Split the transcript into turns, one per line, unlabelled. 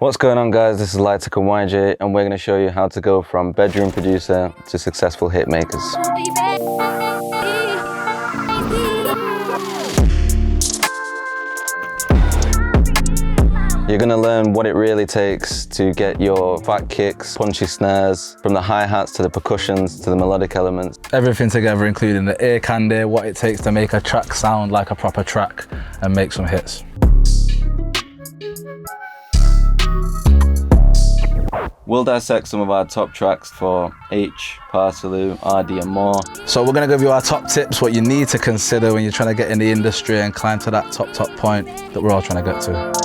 What's going on, guys? This is Litek and Whyjay, and we're going to show you how to go from bedroom producer to successful hit makers. You're going to learn what it really takes to get your fat kicks, punchy snares, from the hi-hats to the percussions to the melodic elements.
Everything together, including the ear candy, what it takes to make a track sound like a proper track and make some hits.
We'll dissect some of our top tracks for Aitch, Pa Salieu, ArrDee and more.
So we're going to give you our top tips, what you need to consider when you're trying to get in the industry and climb to that top point that we're all trying to get to.